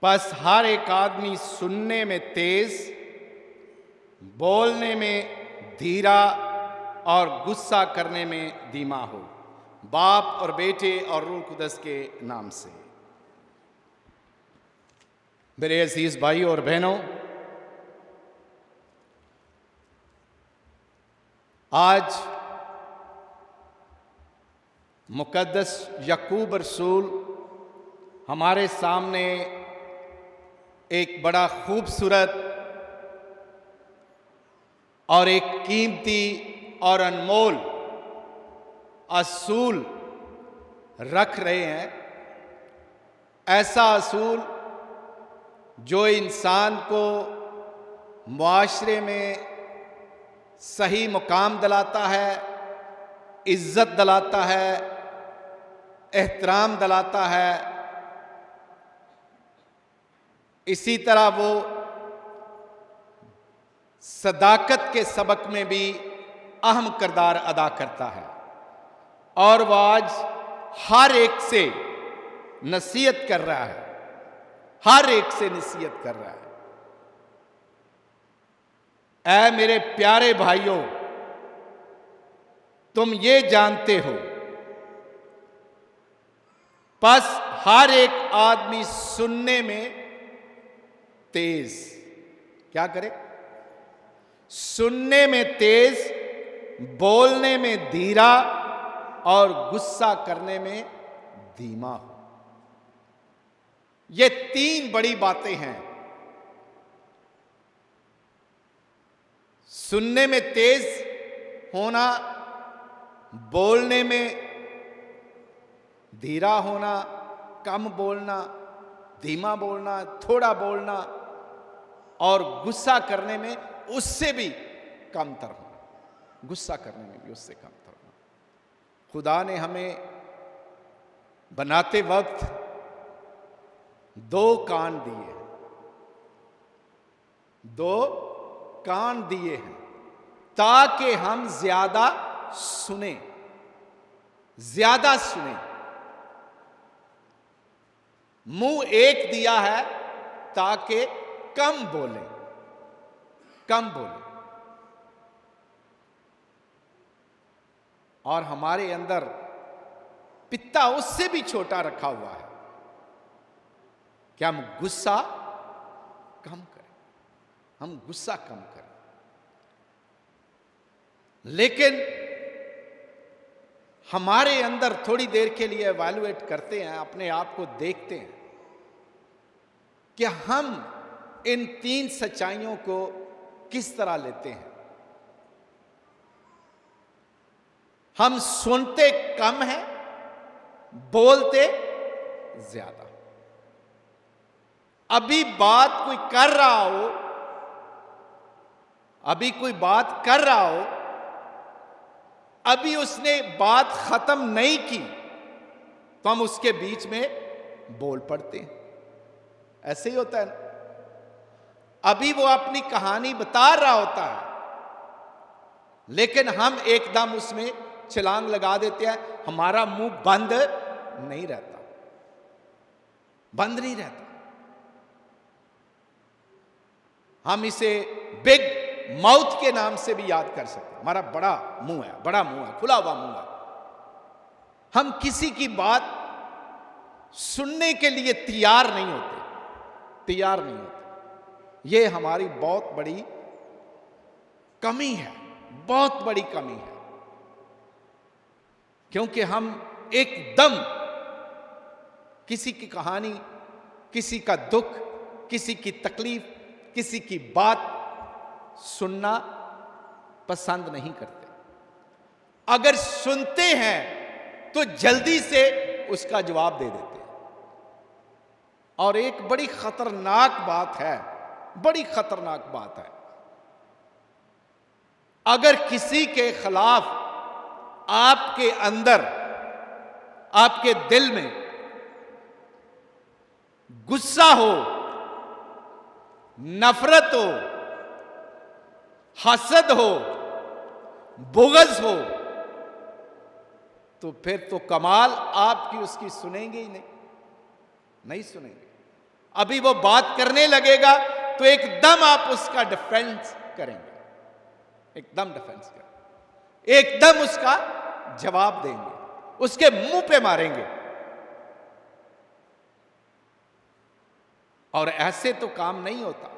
बस हर एक आदमी सुनने में तेज, बोलने में धीरा और गुस्सा करने में धीमा हो। बाप और बेटे और रूह कुदस के नाम से। मेरे अजीज भाइयों और बहनों, आज मुकद्दस याकूब रसूल हमारे सामने एक बड़ा खूबसूरत और एक कीमती और अनमोल असूल रख रहे हैं। ऐसा असूल जो इंसान को मुआशरे में सही मुकाम दिलाता है, इज्जत दिलाता है, एहतराम दिलाता है। इसी तरह वो सदाकत के सबक में भी अहम किरदार अदा करता है और वह आज हर एक से नसीहत कर रहा है, हर एक से नसीहत कर रहा है। ऐ मेरे प्यारे भाइयों, तुम ये जानते हो, बस हर एक आदमी सुनने में तेज क्या करे? सुनने में तेज, बोलने में धीरा और गुस्सा करने में धीमा हो। ये तीन बड़ी बातें हैं। सुनने में तेज होना, बोलने में धीरा होना, कम बोलना, धीमा बोलना, थोड़ा बोलना, और गुस्सा करने में उससे भी कमतर होना। गुस्सा करने में भी उससे कमतर होना। खुदा ने हमें बनाते वक्त दो कान दिए हैं, दो कान दिए हैं ताकि हम ज्यादा सुने, ज्यादा सुने। मुंह एक दिया है ताकि कम बोले, कम बोले। और हमारे अंदर पित्ता उससे भी छोटा रखा हुआ है कि हम गुस्सा कम करें, हम गुस्सा कम करें। लेकिन हमारे अंदर थोड़ी देर के लिए एवैल्यूएट करते हैं, अपने आप को देखते हैं कि हम इन तीन सच्चाइयों को किस तरह लेते हैं। हम सुनते कम हैं, बोलते ज्यादा। अभी बात कोई कर रहा हो, अभी कोई बात कर रहा हो, अभी उसने बात खत्म नहीं की तो हम उसके बीच में बोल पड़ते हैं। ऐसे ही होता है ना। अभी वो अपनी कहानी बता रहा होता है, लेकिन हम एकदम उसमें छलांग लगा देते हैं। हमारा मुंह बंद नहीं रहता, बंद नहीं रहता। हम इसे बिग माउथ के नाम से भी याद कर सकते हैं। हमारा बड़ा मुंह है, बड़ा मुंह है, खुला हुआ मुंह है। हम किसी की बात सुनने के लिए तैयार नहीं होते, तैयार नहीं होते। ये हमारी बहुत बड़ी कमी है, बहुत बड़ी कमी है। क्योंकि हम एकदम किसी की कहानी, किसी का दुख, किसी की तकलीफ, किसी की बात सुनना पसंद नहीं करते। अगर सुनते हैं तो जल्दी से उसका जवाब दे देते हैं। और एक बड़ी खतरनाक बात है, बड़ी खतरनाक बात है, अगर किसी के खिलाफ आपके अंदर, आपके दिल में गुस्सा हो, नफरत हो, हसद हो, बुग़्ज़ हो, तो फिर तो कमाल आपकी उसकी सुनेंगे ही नहीं, नहीं सुनेंगे। अभी वो बात करने लगेगा तो एकदम आप उसका डिफेंस करेंगे, एकदम डिफेंस करेंगे, एकदम उसका जवाब देंगे, उसके मुंह पे मारेंगे। और ऐसे तो काम नहीं होता।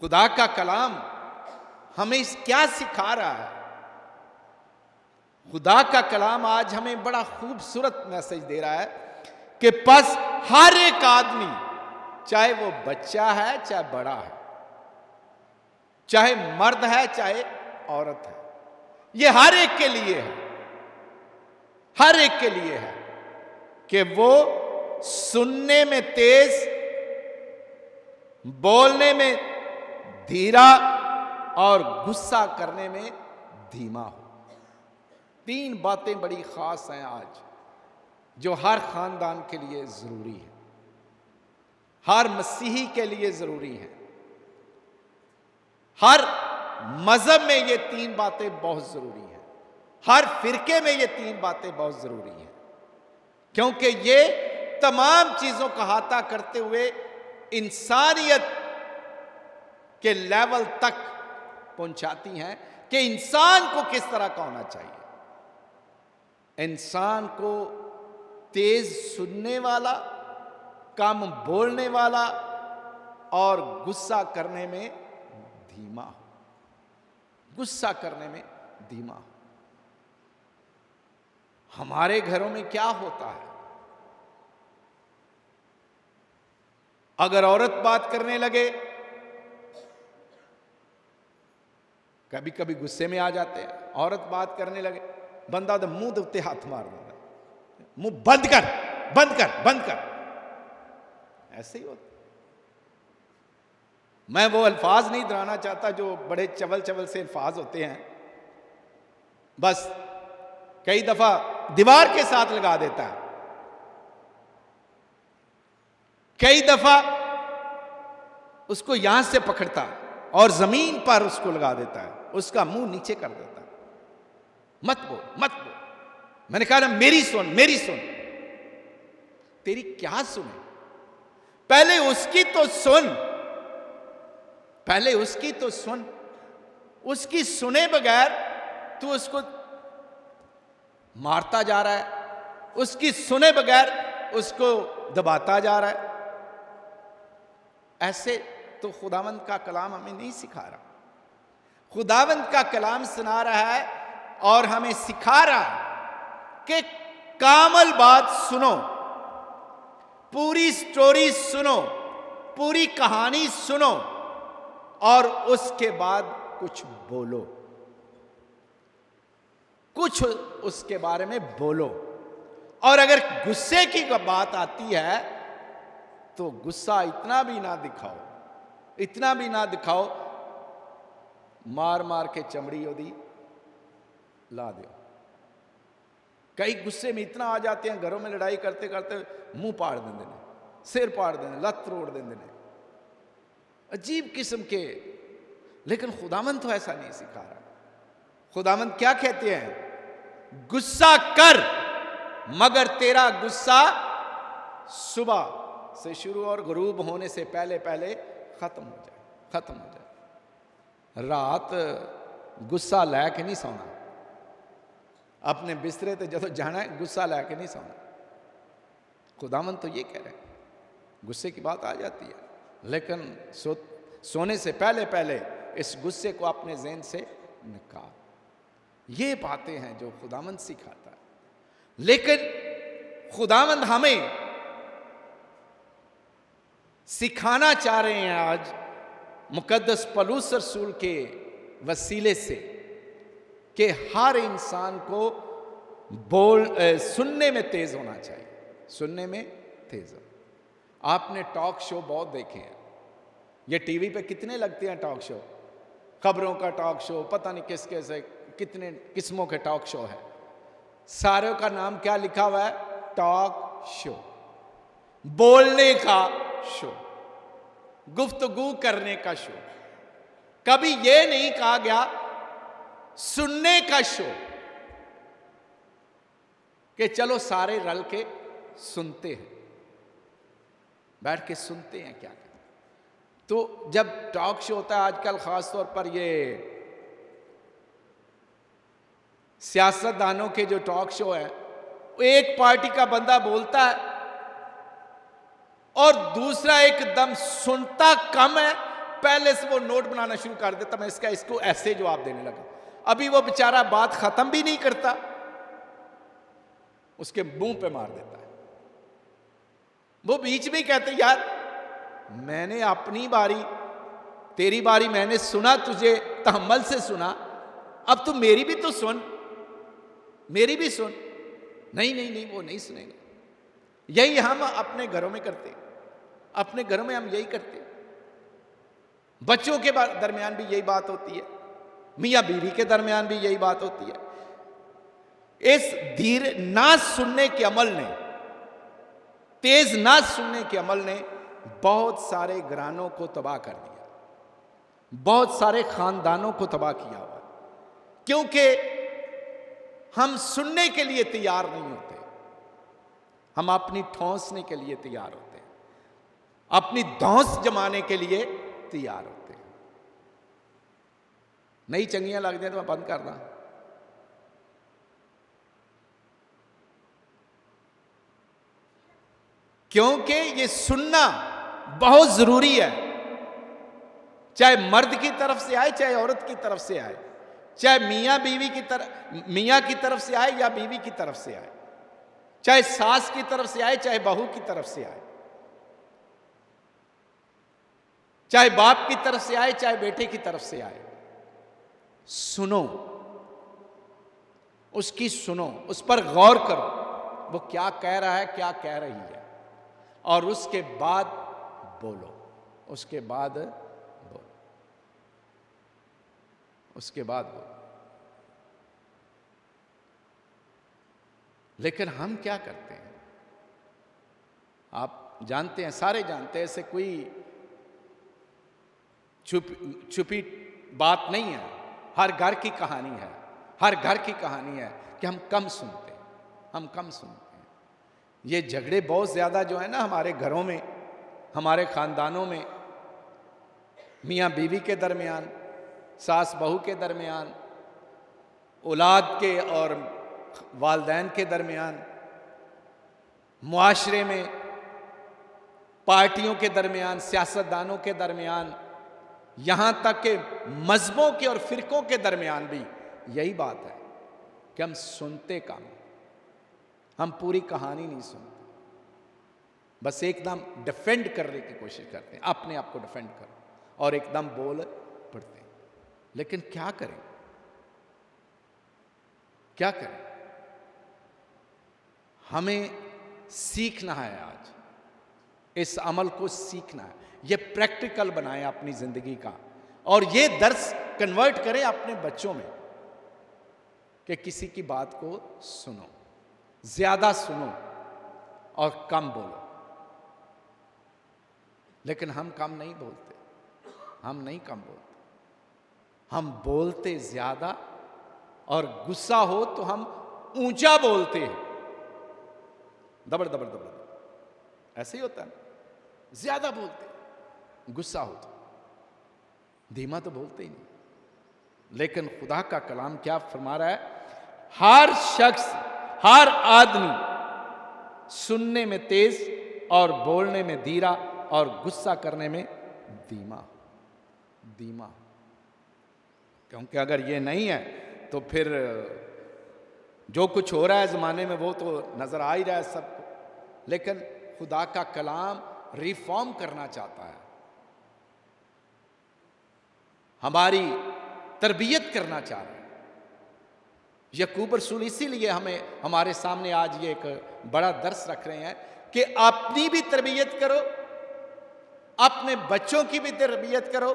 खुदा का कलाम हमें इस क्या सिखा रहा है? खुदा का कलाम आज हमें बड़ा खूबसूरत मैसेज दे रहा है कि बस हर एक आदमी, चाहे वो बच्चा है चाहे बड़ा है, चाहे मर्द है चाहे औरत है, ये हर एक के लिए है, हर एक के लिए है कि वो सुनने में तेज, बोलने में धीरा और गुस्सा करने में धीमा हो। 3 बातें बड़ी खास हैं आज, जो हर खानदान के लिए जरूरी है, हर मसीही के लिए जरूरी है। हर मजहब में ये 3 बातें बहुत जरूरी हैं, हर फिरके में ये 3 बातें बहुत जरूरी हैं, क्योंकि ये तमाम चीजों का अहाता करते हुए इंसानियत के लेवल तक पहुंचाती हैं कि इंसान को किस तरह का होना चाहिए। इंसान को तेज सुनने वाला, कम बोलने वाला और गुस्सा करने में धीमा हो, गुस्सा करने में धीमा हो। हमारे घरों में क्या होता है? अगर औरत बात करने लगे, कभी कभी गुस्से में आ जाते हैं, औरत बात करने लगे, बंदा तो मुंह दे हाथ मार देता, मुंह बंद कर, बंद कर, बंद कर। ऐसे ही होता। मैं वो अल्फाज नहीं दोहराना चाहता जो बड़े चवल चवल से अल्फाज होते हैं, बस कई दफा दीवार के साथ लगा देता है, कई दफा उसको यहां से पकड़ता है और जमीन पर उसको लगा देता है, उसका मुंह नीचे कर देता है। मत बोल, मत बोल। मैंने कहा ना, मेरी सुन, मेरी सुन। तेरी क्या सुने? पहले उसकी तो सुन, पहले उसकी तो सुन। उसकी सुने बगैर तू उसको मारता जा रहा है, उसकी सुने बगैर उसको दबाता जा रहा है। ऐसे तो खुदावंद का कलाम हमें नहीं सिखा रहा। खुदावंद का कलाम सुना रहा है और हमें सिखा रहा है कि कामल बात सुनो, पूरी स्टोरी सुनो, पूरी कहानी सुनो और उसके बाद कुछ बोलो, कुछ उसके बारे में बोलो। और अगर गुस्से की बात आती है तो गुस्सा इतना भी ना दिखाओ, इतना भी ना दिखाओ, मार मार के चमड़ी ओदी ला दो। कई गुस्से में इतना आ जाते हैं, घरों में लड़ाई करते करते मुंह पाड़ देंगे, सिर पाड़ देंगे, लत तोड़ देंगे, अजीब किस्म के। लेकिन खुदावंद तो ऐसा नहीं सिखा रहा। खुदावंद क्या कहते हैं? गुस्सा कर, मगर तेरा गुस्सा सुबह से शुरू और गुरूब होने से पहले पहले खत्म हो जाए, खत्म हो जाए। रात गुस्सा लैके नहीं सोना, अपने बिस्तरे ते जो जाना है गुस्सा लैके नहीं सोना। खुदावंद तो ये कह रहे हैं, गुस्से की बात आ जाती है, लेकिन सोने से पहले पहले इस गुस्से को अपने ज़हन से निकाल। ये बातें हैं जो खुदावंद सिखाता है। लेकिन खुदावंद हमें सिखाना चाह रहे हैं आज मुकद्दस पौलुस रसूल के वसीले से कि हर इंसान को सुनने में तेज होना चाहिए, सुनने में तेज हो। आपने टॉक शो बहुत देखे हैं, ये टीवी पे कितने लगते हैं टॉक शो, खबरों का टॉक शो, पता नहीं किस कैसे कितने किस्मों के टॉक शो है। सारे का नाम क्या लिखा हुआ है? टॉक शो, बोलने का शो, गुफ्तगू करने का शो। कभी यह नहीं कहा गया सुनने का शो कि चलो सारे रल के सुनते हैं। बैठ के सुनते हैं क्या कहते हैं। तो जब टॉक शो होता है आजकल, खास तौर पर ये सियासतदानों के जो टॉक शो है, एक पार्टी का बंदा बोलता है और दूसरा एकदम सुनता कम है, पहले से वो नोट बनाना शुरू कर देता, मैं इसको ऐसे जवाब देने लगा। अभी वो बेचारा बात खत्म भी नहीं करता, उसके मुंह पे मार देता है। वो बीच में कहते, यार मैंने अपनी बारी, तेरी बारी मैंने सुना, तुझे तहम्मुल से सुना, अब तू मेरी भी तो सुन, मेरी भी सुन। नहीं नहीं नहीं, वो नहीं सुनेगा। यही हम अपने घरों में करते हैं, अपने घरों में हम यही करते हैं। बच्चों के दरमियान भी यही बात होती है, मियाँ बीवी के दरमियान भी यही बात होती है। इस धीर ना सुनने के अमल ने, तेज ना सुनने के अमल ने बहुत सारे घरानों को तबाह कर दिया, बहुत सारे खानदानों को तबाह किया हुआ, क्योंकि हम सुनने के लिए तैयार नहीं होते, हम अपनी ठौंसने के लिए तैयार होते हैं, अपनी धौंस जमाने के लिए तैयार होते हैं। नई चंगियां लग जाए तो मैं बंद कर दा। क्योंकि ये सुनना बहुत जरूरी है, चाहे मर्द की तरफ से आए, चाहे औरत की तरफ से आए, चाहे मियां बीवी की तरफ, मियां की तरफ से आए या बीवी की तरफ से आए, चाहे सास की तरफ से आए, चाहे बहू की तरफ से आए, चाहे बाप की तरफ से आए, चाहे बेटे की तरफ से आए। सुनो, उसकी सुनो, उस पर गौर करो, वो क्या कह रहा है, क्या कह रही है, और उसके बाद बोलो, उसके बाद बोलो, उसके बाद बोलो। लेकिन हम क्या करते हैं, आप जानते हैं, सारे जानते हैं, ऐसे कोई छुपी बात नहीं है। हर घर की कहानी है, हर घर की कहानी है कि हम कम सुनते हैं, हम कम सुनते हैं। ये झगड़े बहुत ज़्यादा जो है ना हमारे घरों में, हमारे ख़ानदानों में, मियाँ बीवी के दरमियान, सास बहू के दरमियान, औलाद के और वालदैन के दरमियान, मुआशरे में, पार्टियों के दरमियान, सियासतदानों के दरमियान, यहाँ तक कि मजहबों के और फिरकों के दरमियान भी यही बात है कि हम सुनते कम, हम पूरी कहानी नहीं सुनते, बस एकदम डिफेंड करने की कोशिश करते हैं, अपने आप को डिफेंड करो और एकदम बोल पड़ते हैं। लेकिन क्या करें, क्या करें? हमें सीखना है, आज इस अमल को सीखना है, ये प्रैक्टिकल बनाएं अपनी जिंदगी का, और ये दर्स कन्वर्ट करें अपने बच्चों में कि किसी की बात को सुनो, ज्यादा सुनो और कम बोलो। लेकिन हम कम नहीं बोलते, हम नहीं कम बोलते, हम बोलते ज्यादा, और गुस्सा हो तो हम ऊंचा बोलते हैं, दबड़ दबड़ दबड़, ऐसे ही होता है, ज्यादा बोलते, गुस्सा हो तो धीमा तो बोलते ही नहीं। लेकिन खुदा का कलाम क्या फरमा रहा है? हर शख्स, हर आदमी सुनने में तेज और बोलने में धीरा और गुस्सा करने में धीमा, धीमा। क्योंकि अगर ये नहीं है तो फिर जो कुछ हो रहा है ज़माने में वो तो नज़र आ ही रहा है सबको। लेकिन खुदा का कलाम रिफॉर्म करना चाहता है, हमारी तरबियत करना चाह रहा है। यकूब रसूल इसीलिए हमें हमारे सामने आज ये एक बड़ा दर्स रख रहे हैं कि अपनी भी तरबियत करो, अपने बच्चों की भी तरबियत करो,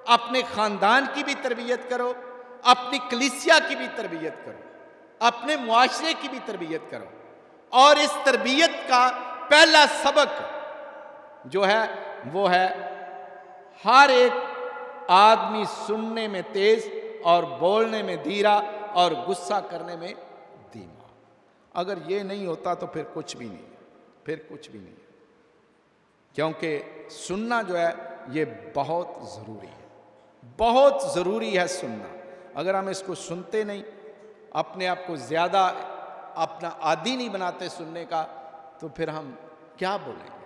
अपने खानदान की भी तरबियत करो, अपनी कलीसिया की भी तरबियत करो, अपने मुआशरे की भी तरबियत करो। और इस तरबियत का पहला सबक जो है वो है हर एक आदमी सुनने में तेज और बोलने में धीरा और गुस्सा करने में धीमा। अगर ये नहीं होता तो फिर कुछ भी नहीं है, फिर कुछ भी नहीं है। क्योंकि सुनना जो है ये बहुत ज़रूरी है, बहुत ज़रूरी है सुनना। अगर हम इसको सुनते नहीं, अपने आप को ज़्यादा अपना आदी नहीं बनाते सुनने का, तो फिर हम क्या बोलेंगे?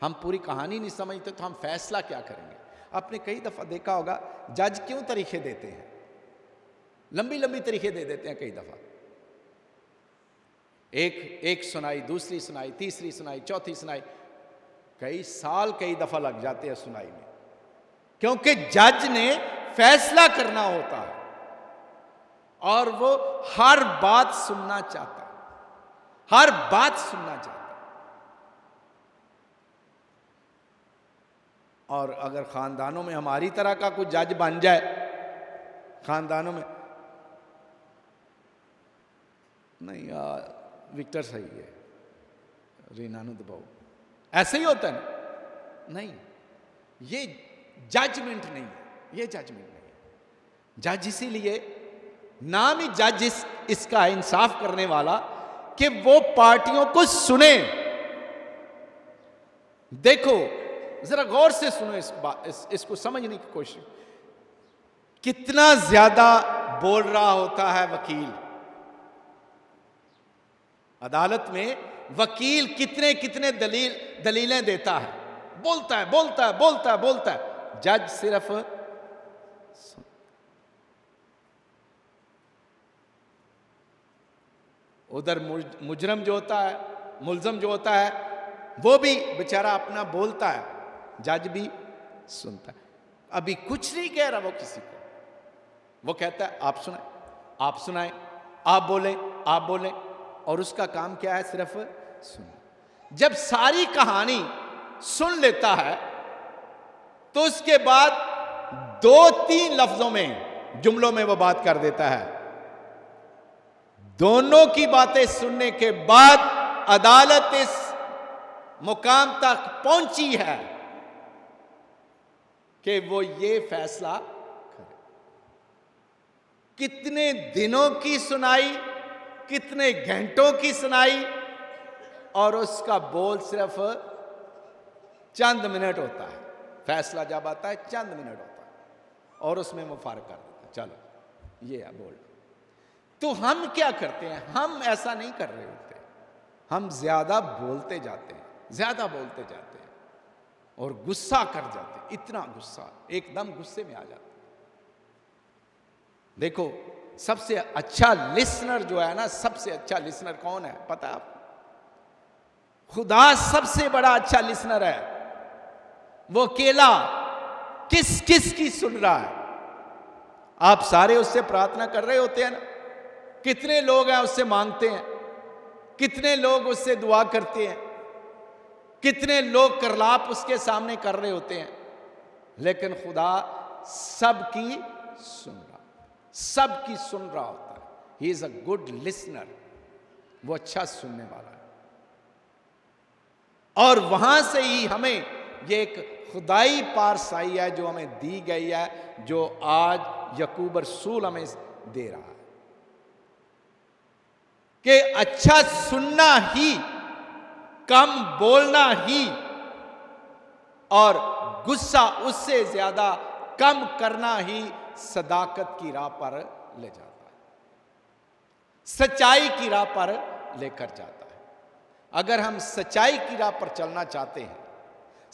हम पूरी कहानी नहीं समझते तो हम फैसला क्या करेंगे? आपने कई दफ़ा देखा होगा जज क्यों तरीके देते हैं, लंबी लंबी तरीके दे देते हैं कई दफ़ा। एक सुनाई, दूसरी सुनाई, तीसरी सुनाई, चौथी सुनाई, कई साल कई दफ़ा लग जाते हैं सुनाई में, क्योंकि जज ने फैसला करना होता है और वो हर बात सुनना चाहता है, हर बात सुनना चाहता है। और अगर खानदानों में हमारी तरह का कोई जज बन जाए, खानदानों में नहीं यार विक्टर सही है, रीनानु दबाओ, ऐसे ही होता है ना? नहीं, ये जजमेंट नहीं है, ये जजमेंट नहीं है। जज इसीलिए नाम ही जज इसका इंसाफ करने वाला कि वो पार्टियों को सुने। देखो जरा गौर से सुनो इसको समझने की कोशिश। कितना ज्यादा बोल रहा होता है वकील अदालत में, वकील कितने कितने दलीलें देता है, बोलता है बोलता है बोलता है बोलता है, जज सिर्फ उधर मुजरम जो होता है, मुलजम जो होता है, वो भी बेचारा अपना बोलता है, जज भी सुनता है। अभी कुछ नहीं कह रहा वो किसी को, वो कहता है आप सुनाए, आप सुनाए, आप बोलें, आप बोलें, और उसका काम क्या है? सिर्फ सुनना। जब सारी कहानी सुन लेता है तो उसके बाद 2-3 लफ्जों में, जुमलों में वो बात कर देता है। दोनों की बातें सुनने के बाद अदालत इस मुकाम तक पहुंची है कि वो ये फैसला करे। कितने दिनों की सुनाई, कितने घंटों की सुनाई, और उसका बोल सिर्फ चंद मिनट होता है। फैसला जब आता है चंद मिनट होता है और उसमें वो फारग कर देता है, चलो ये है बोल। तो हम क्या करते हैं? हम ऐसा नहीं कर रहे होते, हम ज्यादा बोलते जाते हैं, ज्यादा बोलते जाते हैं और गुस्सा कर जाते हैं, इतना गुस्सा, एकदम गुस्से में आ जाते हैं। देखो सबसे अच्छा लिसनर जो है ना, सबसे अच्छा लिसनर कौन है पता है आपको? खुदा सबसे बड़ा अच्छा लिसनर है। वो अकेला किस किस की सुन रहा है? आप सारे उससे प्रार्थना कर रहे होते हैं ना, कितने लोग हैं उससे मांगते हैं, कितने लोग उससे दुआ करते हैं, कितने लोग करलाप उसके सामने कर रहे होते हैं, लेकिन खुदा सबकी सुन रहा, सबकी सुन रहा होता है। He is a good listener, वो अच्छा सुनने वाला है। और वहां से ही हमें ये एक खुदाई पारसाई है जो हमें दी गई है, जो आज यकूब रसूल हमें दे रहा है कि अच्छा सुनना ही, कम बोलना ही, और गुस्सा उससे ज्यादा कम करना ही सदाकत की राह पर ले जाता है, सच्चाई की राह पर लेकर जाता है। अगर हम सच्चाई की राह पर चलना चाहते हैं,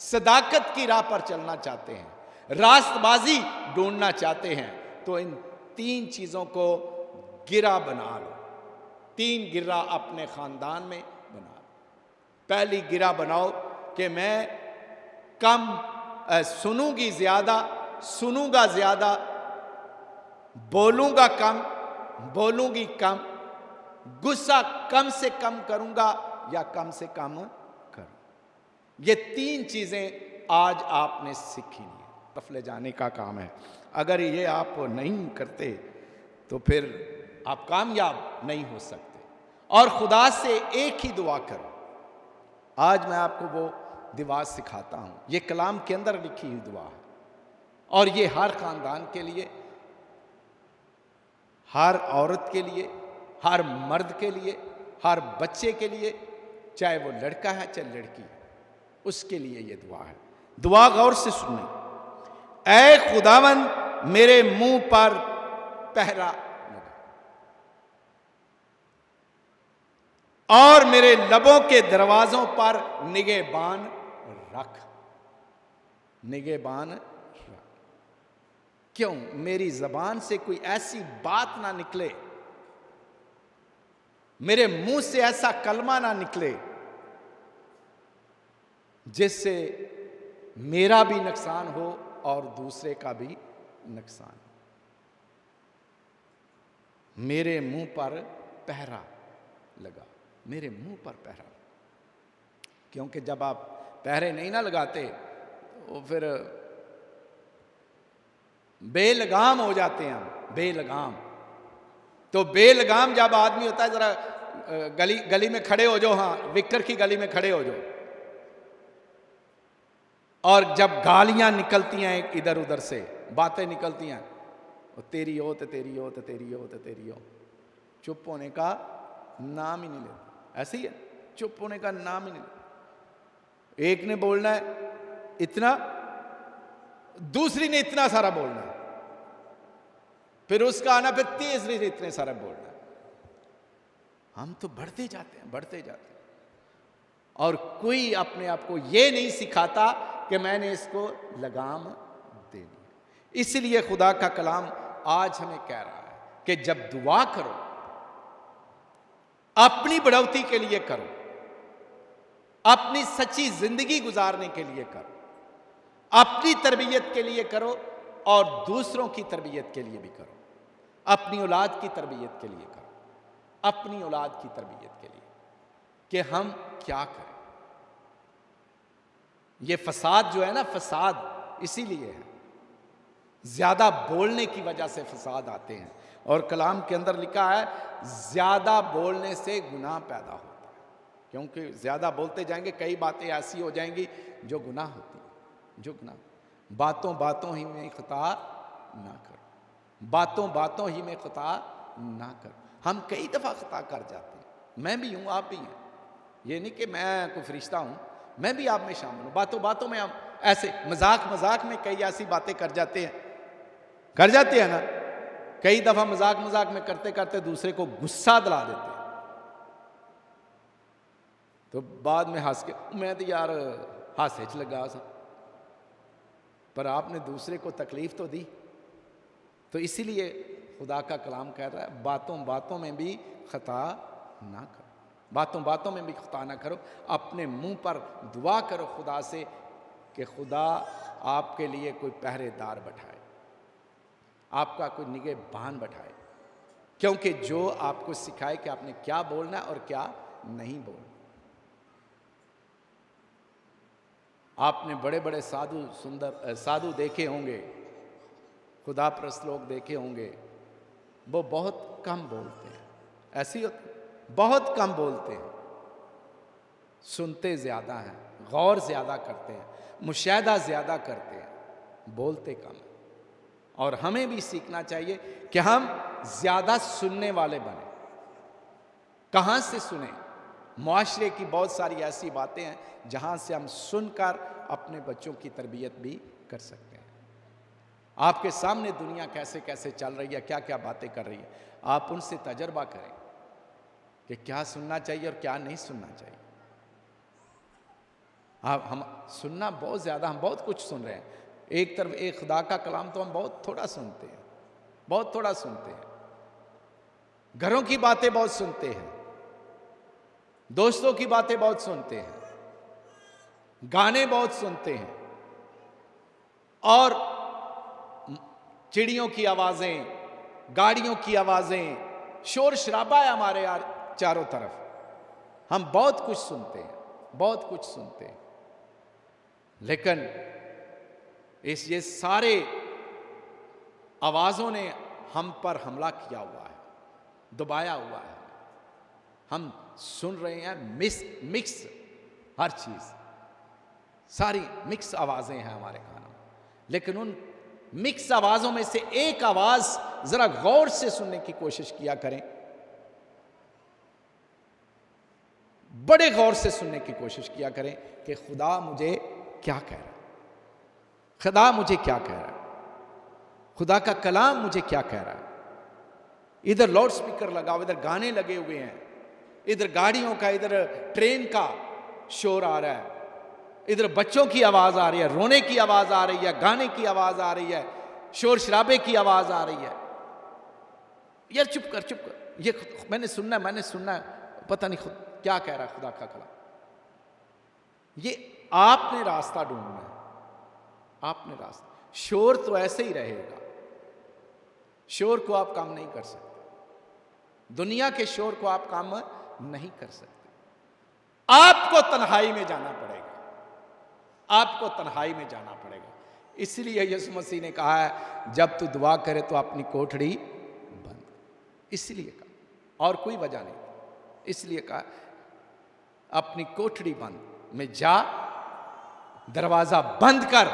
सदाकत की राह पर चलना चाहते हैं, रास्तबाजी ढूंढना चाहते हैं, तो इन 3 चीजों को गिरा बना लो। 3 गिरा अपने खानदान में बना लो। पहली गिरा बनाओ कि मैं कम सुनूंगी ज्यादा, सुनूंगा ज्यादा, बोलूंगा कम, बोलूंगी कम, गुस्सा कम से कम करूंगा या कम से कम करूं। ये 3 चीजें आज आपने सीखी है, तरफ ले जाने का काम है। अगर ये आप नहीं करते तो फिर आप कामयाब नहीं हो सकते। और खुदा से एक ही दुआ करो। आज मैं आपको वो दुआ सिखाता हूं, ये कलाम के अंदर लिखी हुई दुआ है, और ये हर खानदान के लिए, हर औरत के लिए, हर मर्द के लिए, हर बच्चे के लिए, चाहे वो लड़का है चाहे लड़की है, उसके लिए ये दुआ है। दुआ गौर से सुननी। ऐ खुदावंद मेरे मुंह पर पहरा लगा और मेरे लबों के दरवाजों पर निगहबान रख। निगहबान रख। क्यों? मेरी जबान से कोई ऐसी बात ना निकले, मेरे मुंह से ऐसा कलमा ना निकले जिससे मेरा भी नुकसान हो और दूसरे का भी नुकसान हो। मेरे मुंह पर पहरा लगा, मेरे मुंह पर पहरा। क्योंकि जब आप पहरे नहीं ना लगाते तो फिर बेलगाम हो जाते हैं हम, बेलगाम। तो बेलगाम जब आदमी होता है, जरा गली में खड़े हो जाओ, हाँ विक्टर की गली में खड़े हो जाओ, और जब गालियां निकलती हैं इधर उधर से, बातें निकलती हैं, तेरी हो तो तेरी हो तो तेरी हो तो तेरी हो, चुप होने का नाम ही नहीं लेते। ऐसे ही है, चुप होने का नाम ही नहीं लेते। एक ने बोलना है इतना, दूसरी ने इतना सारा बोलना है, फिर उसका आना, फिर तीसरी ने इतने सारा बोलना है। हम तो बढ़ते जाते हैं, बढ़ते जाते हैं, और कोई अपने आप को यह नहीं सिखाता कि मैंने इसको लगाम दे दी। इसलिए खुदा का कलाम आज हमें कह रहा है कि जब दुआ करो, अपनी बढ़ोतरी के लिए करो, अपनी सच्ची जिंदगी गुजारने के लिए करो, अपनी तरबियत के लिए करो और दूसरों की तरबियत के लिए भी करो। अपनी औलाद की तरबियत के लिए करो, अपनी औलाद की तरबियत के लिए, कि हम क्या करें। ये फसाद जो है ना, फसाद इसीलिए है, ज्यादा बोलने की वजह से फसाद आते हैं। और कलाम के अंदर लिखा है ज्यादा बोलने से गुनाह पैदा होता है, क्योंकि ज्यादा बोलते जाएंगे कई बातें ऐसी हो जाएंगी जो गुनाह होती है, जो गुनाह। बातों बातों ही में खता ना करो, बातों बातों ही में खता ना करो। हम कई दफा खता कर जाते हैं, मैं भी हूं, आप भी हैं। ये नहीं कि मैं कोई फरिश्ता हूं, मैं भी आप में शामिल हूं। बातों बातों में हम ऐसे मजाक मजाक में कई ऐसी बातें कर जाते हैं, कर जाते हैं ना। कई दफा मजाक मजाक में करते करते दूसरे को गुस्सा दिला देते हैं, तो बाद में हंस के, मैं तो यार हासे च लगा सा, पर आपने दूसरे को तकलीफ तो दी। तो इसीलिए खुदा का कलाम कह रहा है बातों बातों में भी खता ना करो, बातों बातों में भी खता ना करो। अपने मुंह पर दुआ करो खुदा से कि खुदा आपके लिए कोई पहरेदार बैठाए, आपका कोई निगहबान बैठाए, क्योंकि जो आपको सिखाए कि आपने क्या बोलना और क्या नहीं बोलना। आपने बड़े बड़े साधु, सुंदर साधु देखे होंगे, खुदा परस्त लोग देखे होंगे, वो बहुत कम बोलते हैं। ऐसी बहुत कम बोलते हैं, सुनते ज्यादा हैं, गौर ज्यादा करते हैं, मुशाहिदा ज्यादा करते हैं, बोलते कम हैं। और हमें भी सीखना चाहिए कि हम ज्यादा सुनने वाले बने। कहां से सुने? मुआशरे की बहुत सारी ऐसी बातें हैं जहां से हम सुनकर अपने बच्चों की तरबियत भी कर सकते हैं। आपके सामने दुनिया कैसे कैसे चल रही है, क्या क्या बातें कर रही है, आप उनसे तजर्बा करें कि क्या सुनना चाहिए और क्या नहीं सुनना चाहिए। हम सुनना बहुत ज्यादा, हम बहुत कुछ सुन रहे हैं। एक तरफ एक खुदा का कलाम तो हम बहुत थोड़ा सुनते हैं, बहुत थोड़ा सुनते हैं। घरों की बातें बहुत सुनते हैं, दोस्तों की बातें बहुत सुनते हैं, गाने बहुत सुनते हैं, और चिड़ियों की आवाजें, गाड़ियों की आवाजें, शोर शराबा है हमारे यार चारों तरफ। हम बहुत कुछ सुनते हैं, बहुत कुछ सुनते हैं, लेकिन ये सारे आवाजों ने हम पर हमला किया हुआ है, दबाया हुआ है। हम सुन रहे हैं मिक्स हर चीज, सारी मिक्स आवाजें हैं हमारे कानों में। लेकिन उन मिक्स आवाजों में से एक आवाज जरा गौर से सुनने की कोशिश किया करें। बड़े गौर से सुनने की कोशिश किया करें कि खुदा मुझे क्या कह रहा है, खुदा मुझे क्या कह रहा है, खुदा का कलाम मुझे क्या कह रहा है। इधर लाउड स्पीकर लगा हुआ, इधर गाने लगे हुए हैं, इधर गाड़ियों का, इधर ट्रेन का शोर आ रहा है, इधर बच्चों की आवाज आ रही है, रोने की आवाज आ रही है, गाने की आवाज आ रही है, शोर शराबे की आवाज आ रही है। यार चुप कर, चुप कर, ये मैंने सुनना है, पता नहीं खुद क्या कह रहा है खुदा का कलाम। ये आपने रास्ता ढूंढना है, आपने रास्ता। शोर तो ऐसे ही रहेगा, शोर को आप काम नहीं कर सकते, दुनिया के शोर को आप काम नहीं कर सकते। आपको तन्हाई में जाना पड़ेगा, आपको तन्हाई में जाना पड़ेगा। इसलिए यीशु मसीह ने कहा है जब तू दुआ करे तो अपनी कोठड़ी बंद, इसलिए कहा, और कोई वजह नहीं, इसलिए कहा अपनी कोठड़ी बंद में जा, दरवाजा बंद कर,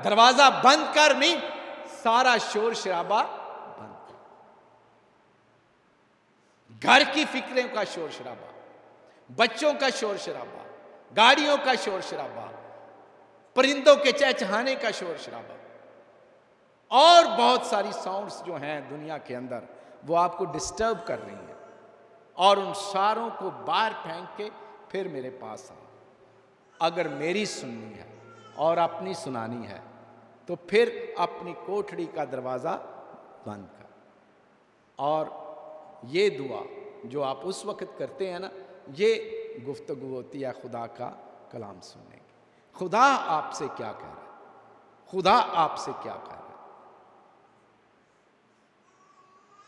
दरवाजा बंद कर नहीं, सारा शोर शराबा बंद कर। घर की फिक्रें का शोर शराबा, बच्चों का शोर शराबा, गाड़ियों का शोर शराबा, परिंदों के चहचहाने का शोर शराबा, और बहुत सारी साउंड्स जो हैं दुनिया के अंदर, वो आपको डिस्टर्ब कर रही हैं, और उन सारों को बाहर फेंक के फिर मेरे पास आओ। अगर मेरी सुननी है और अपनी सुनानी है तो फिर अपनी कोठड़ी का दरवाज़ा बंद कर। और ये दुआ जो आप उस वक्त करते हैं ना, ये गुफ्तगू होती है खुदा का कलाम सुनने की। खुदा आपसे क्या कह रहा है, खुदा आपसे क्या कह रहा है।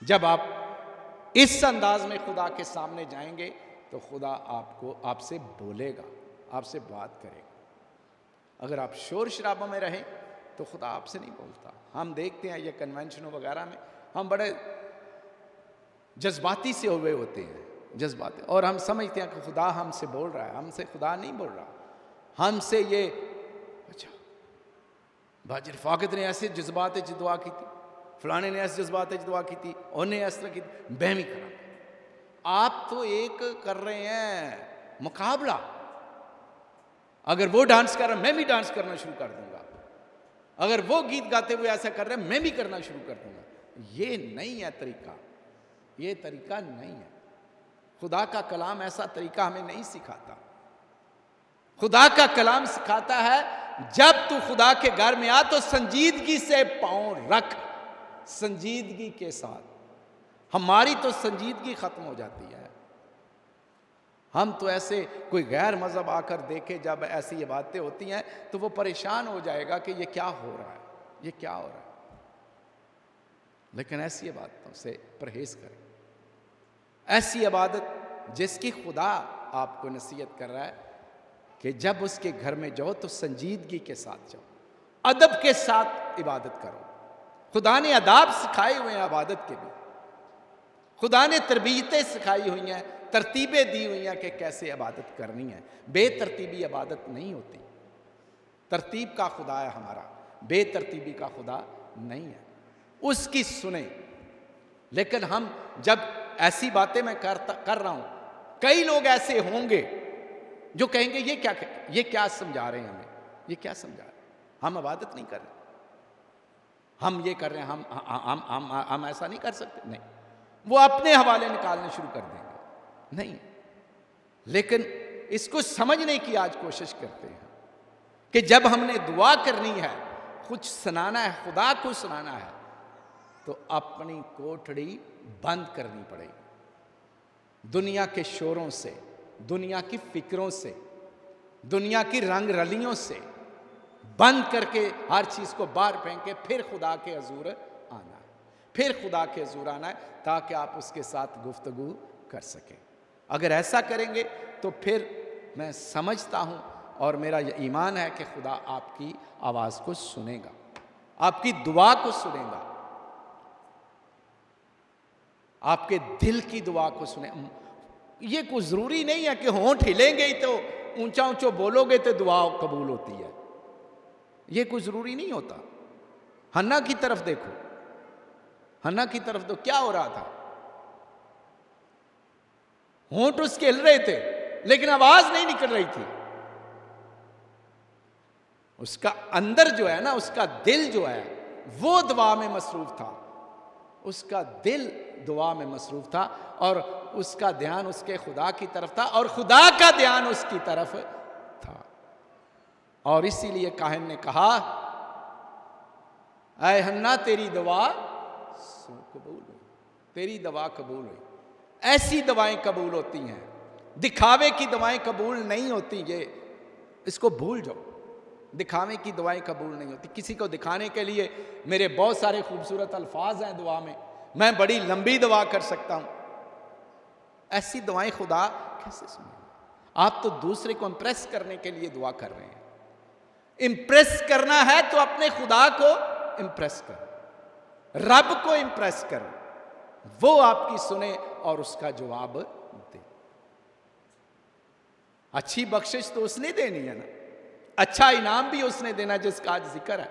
जब आप इस अंदाज में खुदा के सामने जाएंगे तो खुदा आपसे बोलेगा, आपसे बात करेगा। अगर आप शोर शराबा में रहें तो खुदा आपसे नहीं बोलता। हम देखते हैं ये कन्वेंशनों वगैरह में हम बड़े जज्बाती से हुए होते हैं, जज्बाती, और हम समझते हैं कि खुदा हमसे बोल रहा है। हमसे खुदा नहीं बोल रहा, हमसे ये अच्छा बाजी रफाकत ने ऐसे जज्बात दुआ की थी, फलाने ने ऐसे जज्बात दुआ की थी, उन्हें ऐसा तरह की बहमी करा। आप तो एक कर रहे हैं मुकाबला। अगर वो डांस कर रहा है मैं भी डांस करना शुरू कर दूंगा, अगर वो गीत गाते हुए ऐसा कर रहे हैं मैं भी करना शुरू कर दूंगा। ये नहीं है तरीका, ये तरीका नहीं है। खुदा का कलाम ऐसा तरीका हमें नहीं सिखाता। खुदा का कलाम सिखाता है जब तू खुदा के घर में आ तो संजीदगी से पांव रख, संजीदगी के साथ। हमारी तो संजीदगी खत्म हो जाती है। हम तो ऐसे कोई गैर मजहब आकर देखे जब ऐसी ये बातें होती हैं तो वो परेशान हो जाएगा कि ये क्या हो रहा है, ये क्या हो रहा है। लेकिन ऐसी इबादतों से परहेज करें, ऐसी इबादत जिसकी खुदा आपको नसीहत कर रहा है कि जब उसके घर में जाओ तो संजीदगी के साथ जाओ, अदब के साथ इबादत करो। खुदा ने आदाब सिखाए हुए हैं इबादत के भी, खुदा ने तरबीयतें सिखाई हुई हैं, तरतीबें दी हुई हैं कि कैसे इबादत करनी है। बेतरतीबी इबादत नहीं होती। तरतीब का खुदा है हमारा, बेतरतीबी का खुदा नहीं है। उसकी सुने। लेकिन हम जब ऐसी बातें मैं कर रहा हूं, कई लोग ऐसे होंगे जो कहेंगे ये क्या समझा रहे हैं हमें, ये क्या समझा रहे हैं, हम इबादत नहीं कर रहे, हम ये कर रहे हैं, हम ऐसा नहीं कर सकते। नहीं, वो अपने हवाले निकालने शुरू कर देंगे। नहीं, लेकिन इसको समझने की आज कोशिश करते हैं कि जब हमने दुआ करनी है, कुछ सुनाना है, खुदा को सुनाना है, तो अपनी कोठड़ी बंद करनी पड़ेगी। दुनिया के शोरों से, दुनिया की फिक्रों से, दुनिया की रंग रलियों से बंद करके हर चीज को बाहर फेंक के फिर खुदा के हजूर आना है, फिर खुदा के हजूर आना है, ताकि आप उसके साथ गुफ्तगू कर सकें। अगर ऐसा करेंगे तो फिर मैं समझता हूं और मेरा यह ईमान है कि खुदा आपकी आवाज को सुनेगा, आपकी दुआ को सुनेगा, आपके दिल की दुआ को सुने। ये कोई जरूरी नहीं है कि होंठ हिलेंगे ही तो ऊंचा ऊंचा बोलोगे तो दुआ कबूल होती है। ये कोई जरूरी नहीं होता। हन्ना की तरफ देखो, हन्ना की तरफ तो क्या हो रहा था, होंठ उसके हिल रहे थे लेकिन आवाज नहीं निकल रही थी। उसका अंदर जो है ना, उसका दिल जो है वो दुआ में मसरूफ था। उसका दिल दुआ में मसरूफ था और उसका ध्यान उसके खुदा की तरफ था और खुदा का ध्यान उसकी तरफ था। और इसीलिए काहिन ने कहा, ऐ हन्ना तेरी दुआ कबूल हुई, तेरी दुआ कबूल हुई। ऐसी दवाएं कबूल होती हैं, दिखावे की दवाएं कबूल नहीं होती। ये इसको भूल जाओ, दिखावे की दवाएं कबूल नहीं होती। किसी को दिखाने के लिए मेरे बहुत सारे खूबसूरत अल्फाज हैं दुआ में, मैं बड़ी लंबी दुआ कर सकता हूं। ऐसी दुआएं खुदा कैसे सुनेगा? आप तो दूसरे को इंप्रेस करने के लिए दुआ कर रहे हैं। इंप्रेस करना है तो अपने खुदा को इंप्रेस करो, रब को इंप्रेस करो, वो आपकी सुने और उसका जवाब दे। अच्छी बख्शिश तो उसने देनी है ना, अच्छा इनाम भी उसने देना, जिसका आज जिक्र है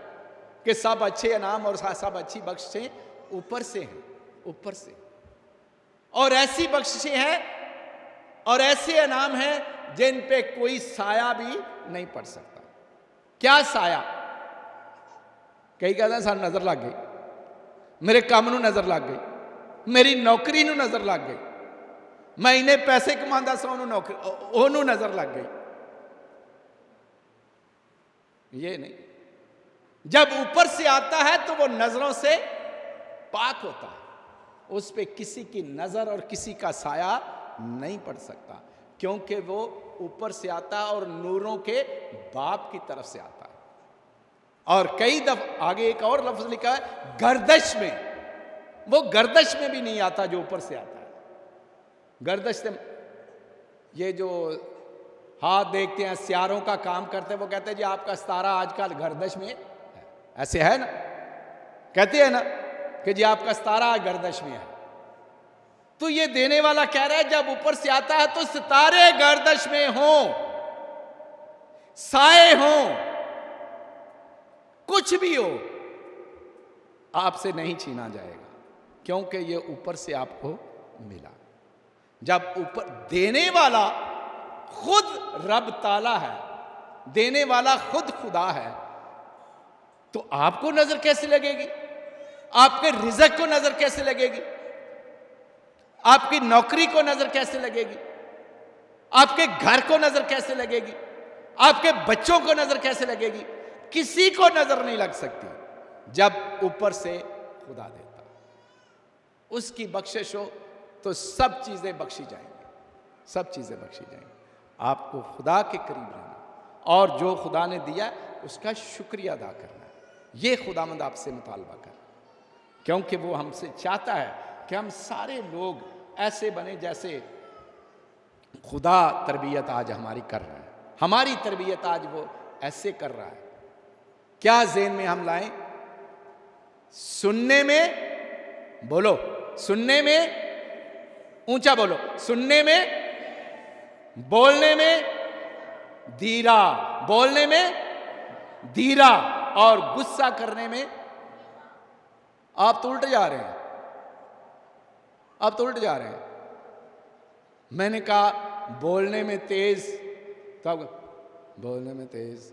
कि सब अच्छे इनाम और सब अच्छी बख्शिशें ऊपर से हैं, ऊपर से। और ऐसी बख्शिशें हैं और ऐसे इनाम हैं जिन पे कोई साया भी नहीं पड़ सकता। क्या साया? कई कहते हैं सानू नजर लग गई, मेरे काम नू नजर लग गई, मेरी नौकरी नू नजर लग गई, मैं इन्हें पैसे कमांदा सा ओनू नौकरी ओनू नजर लग गई। ये नहीं, जब ऊपर से आता है तो वो नजरों से पाक होता है, उस पे किसी की नजर और किसी का साया नहीं पड़ सकता, क्योंकि वो ऊपर से आता है और नूरों के बाप की तरफ से आता है। और कई दफा आगे एक और लफ्ज लिखा है गर्दश में, वो गर्दश में भी नहीं आता जो ऊपर से आता है। गर्दश से ये जो हाथ देखते हैं, सियारों का काम करते हैं, वो कहते हैं जी आपका सितारा आजकल गर्दश में है। ऐसे है ना, कहते हैं ना कि जी आपका सितारा आज गर्दश में है। तो ये देने वाला कह रहा है जब ऊपर से आता है तो सितारे गर्दश में हों, साए हों, कुछ भी हो, आपसे नहीं छीना जाएगा, क्योंकि ये ऊपर से आपको मिला। जब ऊपर देने वाला खुद रब ताला है, देने वाला खुद खुदा है, तो आपको नजर कैसे लगेगी? आपके रिज़्क को नजर कैसे लगेगी? आपकी नौकरी को नजर कैसे लगेगी? आपके घर को नजर कैसे लगेगी? आपके बच्चों को नजर कैसे लगेगी? किसी को नजर नहीं लग सकती जब ऊपर से खुदा देता। उसकी बख्शिश हो तो सब चीजें बख्शी जाएंगी, सब चीजें बख्शी जाएंगी। आपको खुदा के करीब रहना और जो खुदा ने दिया उसका शुक्रिया अदा करना है, ये खुदावंद आपसे मुतालबा कर, क्योंकि वो हमसे चाहता है कि हम सारे लोग ऐसे बने जैसे खुदा तरबियत आज हमारी कर रहा है। हमारी तरबियत आज वो ऐसे कर रहा है। क्या ज़हन में हम लाएं? सुनने में, बोलो सुनने में, ऊंचा बोलो, सुनने में, बोलने में धीरा, बोलने में धीरा, और गुस्सा करने में। आप तो उल्ट जा रहे हैं, आप तो उल्ट जा रहे हैं। मैंने कहा बोलने में तेज, तब बोलने में तेज,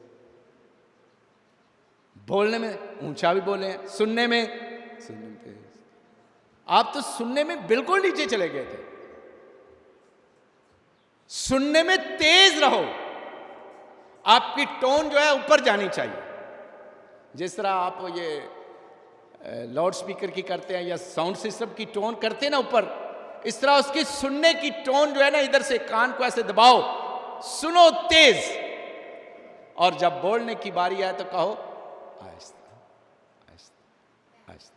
बोलने में ऊंचा भी बोले हैं, सुनने में तेज। आप तो सुनने में बिल्कुल नीचे चले गए थे। सुनने में तेज रहो, आपकी टोन जो है ऊपर जानी चाहिए। जिस तरह आप ये लाउड स्पीकर की करते हैं या साउंड सिस्टम की टोन करते हैं ना ऊपर, इस तरह उसकी सुनने की टोन जो है ना, इधर से कान को ऐसे दबाओ, सुनो तेज, और जब बोलने की बारी आए तो कहो आहिस्ता आहिस्ता आहिस्ता,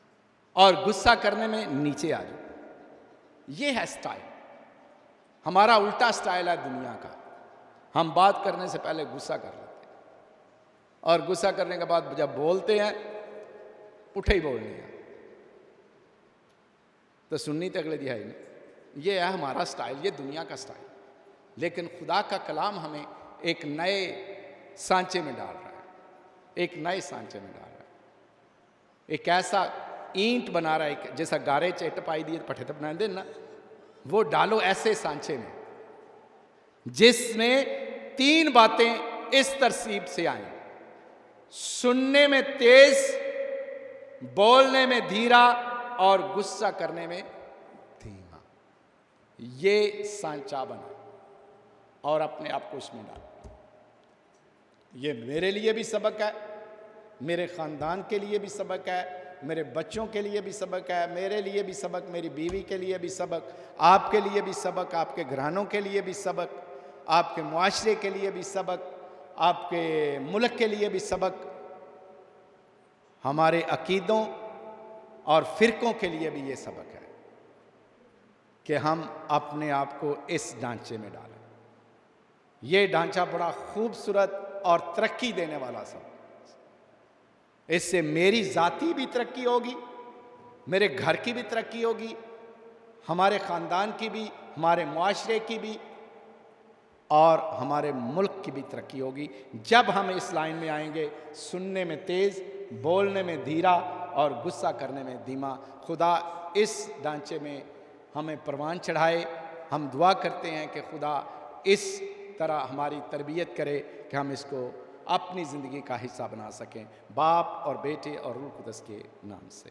और गुस्सा करने में नीचे आ जाओ। ये है स्टाइल। हमारा उल्टा स्टाइल है दुनिया का। हम बात करने से पहले गुस्सा कर लेते हैं, और गुस्सा करने के बाद जब बोलते हैं उठे ही बोलने हैं, तो सुननी तो अगले दिहाई नहीं। ये है हमारा स्टाइल, ये दुनिया का स्टाइल। लेकिन खुदा का कलाम हमें एक नए सांचे में डाल रहा है, एक नए सांचे में डाल रहा है। एक ऐसा ईंट बना रहा है, जैसा गारे च इट पाई दी पठे तो बना दे ना, वो डालो ऐसे सांचे में जिसमें 3 बातें इस तरतीब से आई: सुनने में तेज, बोलने में धीरा और गुस्सा करने में धीमा। ये सांचा बना और अपने आप को उसमें डाल। ये मेरे लिए भी सबक है, मेरे ख़ानदान के लिए भी सबक है, मेरे बच्चों के लिए भी सबक है, मेरे लिए भी सबक, मेरी बीवी के लिए भी सबक, आपके लिए भी सबक, आपके घरानों के लिए भी सबक, आपके मुआशरे के लिए भी सबक, आपके मुल्क के लिए भी सबक, हमारे अकीदों और फ़िरक़ों के लिए भी ये सबक है कि हम अपने आप को इस ढांचे में डालें। ये ढांचा बड़ा खूबसूरत और तरक्की देने वाला सब। इससे मेरी ज़ाती भी तरक्की होगी, मेरे घर की भी तरक्की होगी, हमारे ख़ानदान की भी, हमारे मुआशरे की भी और हमारे मुल्क की भी तरक्की होगी जब हम इस लाइन में आएंगे, सुनने में तेज़, बोलने में धीरा और गुस्सा करने में धीमा। खुदा इस ढांचे में हमें परवान चढ़ाए। हम दुआ करते हैं कि खुदा इस तरह हमारी तरबियत करे कि हम इसको अपनी ज़िंदगी का हिस्सा बना सकें, बाप और बेटे और रूह कुदस के नाम से।